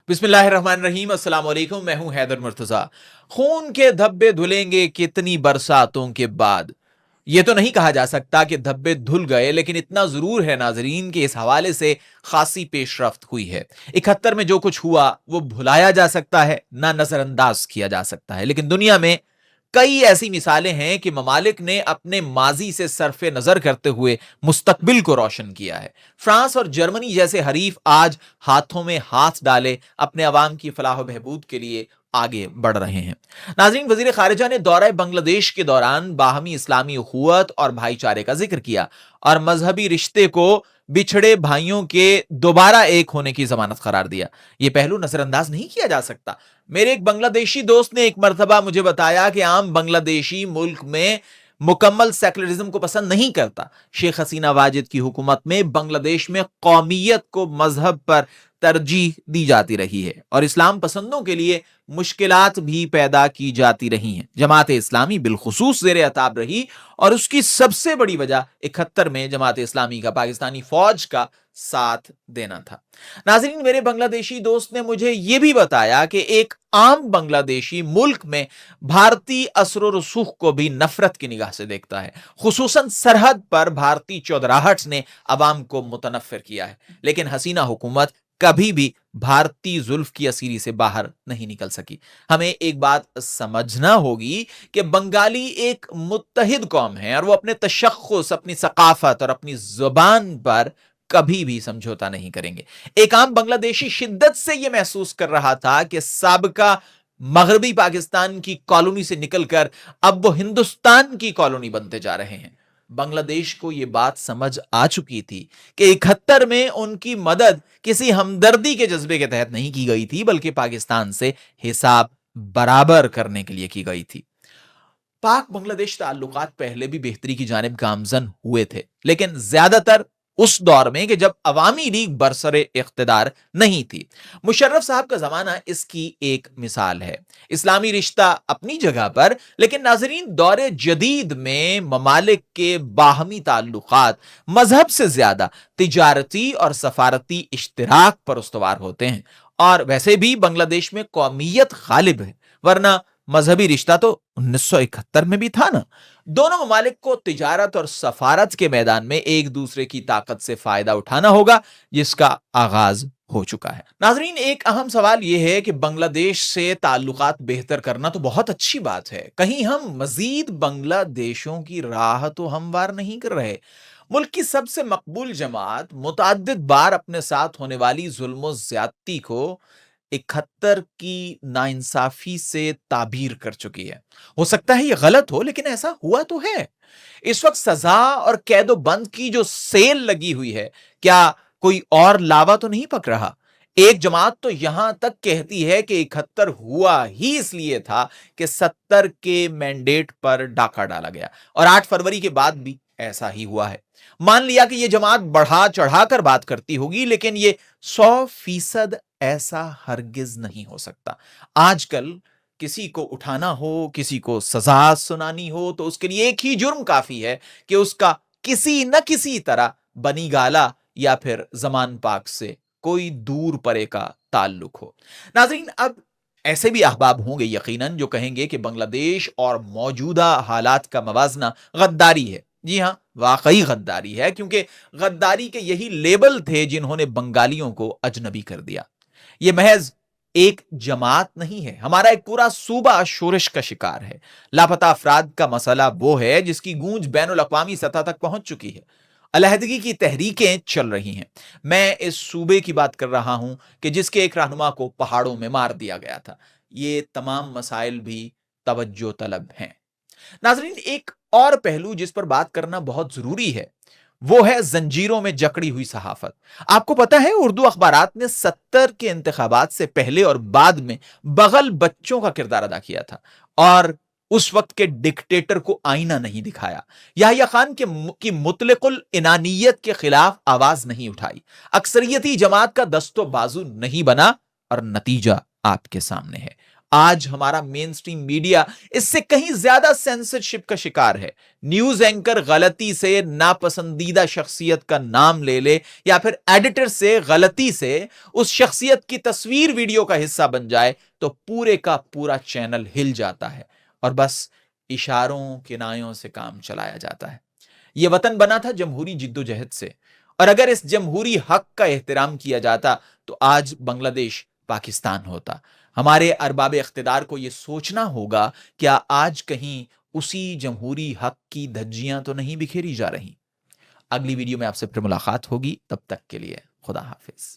बिस्मिल्लाहिर्रहमानिर्रहीम। अस्सलाम वालेकुम। मैं हूं हैदर मुर्तजा। खून के धब्बे धुलेंगे कितनी बरसातों के बाद। ये तो नहीं कहा जा सकता कि धब्बे धुल गए, लेकिन इतना जरूर है नाजरीन कि इस हवाले से खासी पेशरफ्त हुई है। 71 में जो कुछ हुआ वो भुलाया जा सकता है, ना नजरअंदाज किया जा सकता है, लेकिन दुनिया में कई ऐसी मिसालें हैं कि ममालिक ने अपने माजी से सरफे नजर करते हुए मुस्तकबिल को रोशन किया है। फ्रांस और जर्मनी जैसे हरीफ आज हाथों में हाथ डाले अपने अवाम की फलाह बहबूद के लिए आगे बढ़ रहे हैं। नाज़रीन, वजीर खारिजा ने दौरा बांग्लादेश के दौरान बाहमी इस्लामी उखुवत और भाईचारे का जिक्र किया और मजहबी रिश्ते को बिछड़े भाइयों के दोबारा एक होने की जमानत करार दिया। यह पहलू नजरअंदाज नहीं किया जा सकता। मेरे एक बांग्लादेशी दोस्त ने एक मरतबा मुझे बताया कि आम बांग्लादेशी मुल्क में मुकम्मल सेकुलरिज्म को पसंद नहीं करता। शेख हसीना वाजिद की हुकूमत में बांग्लादेश में कौमियत को मजहब पर तरजीह दी जाती रही है और इस्लाम पसंदों के लिए मुश्किलात भी पैदा की जाती रही हैं। जमात इस्लामी बिलखुसूस ज़ेर अताब रही और उसकी सबसे बड़ी वजह 71 में जमात इस्लामी का पाकिस्तानी फौज का साथ देना था। नाज़रीन, मेरे बांग्लादेशी दोस्त ने मुझे यह भी बताया कि एक आम बांग्लादेशी मुल्क में भारतीय असर रसूख को भी नफरत की निगाह से देखता है। खुसूसन सरहद पर भारतीय चौधराहट ने अवाम को मुतनफिर किया है, लेकिन हसीना हुकूमत कभी भी भारतीय जुल्फ की असीरी से बाहर नहीं निकल सकी। हमें एक बात समझना होगी कि बंगाली एक मुत्तहिद कौम है और वो अपने तशख्खुस, अपनी सकाफत और अपनी जुबान पर कभी भी समझौता नहीं करेंगे। एक आम बांग्लादेशी शिद्दत से यह महसूस कर रहा था कि साबिका मगरबी पाकिस्तान की कॉलोनी से निकलकर अब वो हिंदुस्तान की कॉलोनी बनते जा रहे हैं। बांग्लादेश को यह बात समझ आ चुकी थी कि 71 में उनकी मदद किसी हमदर्दी के जज्बे के तहत नहीं की गई थी, बल्कि पाकिस्तान से हिसाब बराबर करने के लिए की गई थी। पाक बांग्लादेश ताल्लुकात पहले भी बेहतरी की जानिब गामजन हुए थे, लेकिन ज्यादातर उस दौर में कि जब अवामी लीग बरसरे इख्तिदार नहीं थी। मुशर्रफ साहब का जमाना इसकी एक मिसाल है। इस्लामी रिश्ता अपनी जगह पर, लेकिन नाजरीन, दौरे जदीद में ममालिक के बाहमी ताल्लुकात मजहब से ज्यादा तिजारती और सफारती इश्तिराक पर उस्तवार होते हैं। और वैसे भी बांग्लादेश में कौमियत गालिब है, वरना मजहबी रिश्ता तो 1971 में भी था ना। दोनों ममालिक को तिजारत और सफारत के मैदान में एक दूसरे की ताकत से फायदा उठाना होगा, जिसका आगाज हो चुका है। नाजरीन, एक अहम सवाल यह है कि बांग्लादेश से ताल्लुकात बेहतर करना तो बहुत अच्छी बात है, कहीं हम मजीद बांग्लादेशों की राह तो हमवार नहीं कर रहे। मुल्क की सबसे मकबूल जमात मुतअद्दिद बार अपने साथ होने वाली जुल्म ज्यादती को 71 की नाइंसाफी से ताबीर कर चुकी है। हो सकता है यह गलत हो, लेकिन ऐसा हुआ तो है। इस वक्त सजा और कैदो बंद की जो सेल लगी हुई है, क्या कोई और लावा तो नहीं पक रहा? एक जमात तो यहां तक कहती है कि 71 हुआ ही इसलिए था कि 70 के मैंडेट पर डाका डाला गया, और 8 फरवरी के बाद भी ऐसा ही हुआ है। मान लिया कि यह जमात बढ़ा चढ़ाकर बात करती होगी, लेकिन यह 100% ऐसा हरगिज नहीं हो सकता। आजकल किसी को उठाना हो, किसी को सजा सुनानी हो, तो उसके लिए एक ही जुर्म काफी है कि उसका किसी न किसी तरह बनी गाला या फिर जमान पाक से कोई दूर परे का ताल्लुक हो। नाज़रीन, अब ऐसे भी अहबाब होंगे यकीनन जो कहेंगे कि बांग्लादेश और मौजूदा हालात का मवाजना गद्दारी है। जी हां, वाकई गद्दारी है, क्योंकि गद्दारी के यही लेबल थे जिन्होंने बंगालियों को अजनबी कर दिया। यह महज एक जमात नहीं है, हमारा एक पूरा सूबा शोरश का शिकार है। लापता अफराद का मसला वो है जिसकी गूंज बैनुल अक़वामी सतह तक पहुंच चुकी है। अलहदगी की तहरीकें चल रही हैं। मैं इस सूबे की बात कर रहा हूं कि जिसके एक रहनुमा को पहाड़ों में मार दिया गया था। ये तमाम मसाइल भी तवज्जो तलब हैं। नाजरीन, एक और पहलू जिस पर बात करना बहुत जरूरी है, वो है जंजीरों में जकड़ी हुई सहाफत। आपको पता है, उर्दू अखबारात ने 70 के इंतखाबात से पहले और बाद में बगल बच्चों का किरदार अदा किया था और उस वक्त के डिक्टेटर को आईना नहीं दिखाया। याहिया खान की मुतलकुल इनानियत के खिलाफ आवाज नहीं उठाई। अक्सरियती जमात का दस्तो बाजू नहीं बना और नतीजा आपके सामने है। آج ہمارا مین سٹریم میڈیا اس سے کہیں زیادہ سینسرشپ کا شکار ہے. نیوز اینکر غلطی سے ناپسندیدہ شخصیت کا نام لے لے یا پھر ایڈیٹر سے غلطی سے اس شخصیت کی تصویر ویڈیو کا حصہ بن جائے تو پورے کا پورا چینل ہل جاتا ہے اور بس اشاروں کنایوں سے کام چلایا جاتا ہے. یہ وطن بنا تھا جمہوری جدوجہد سے، اور اگر اس جمہوری حق کا احترام کیا جاتا تو آج بنگلہ دیش پاکستان ہوتا. ہمارے ارباب اقتدار کو یہ سوچنا ہوگا کیا آج کہیں اسی جمہوری حق کی دھجیاں تو نہیں بکھیری جا رہی. اگلی ویڈیو میں آپ سے پھر ملاقات ہوگی، تب تک کے لیے خدا حافظ.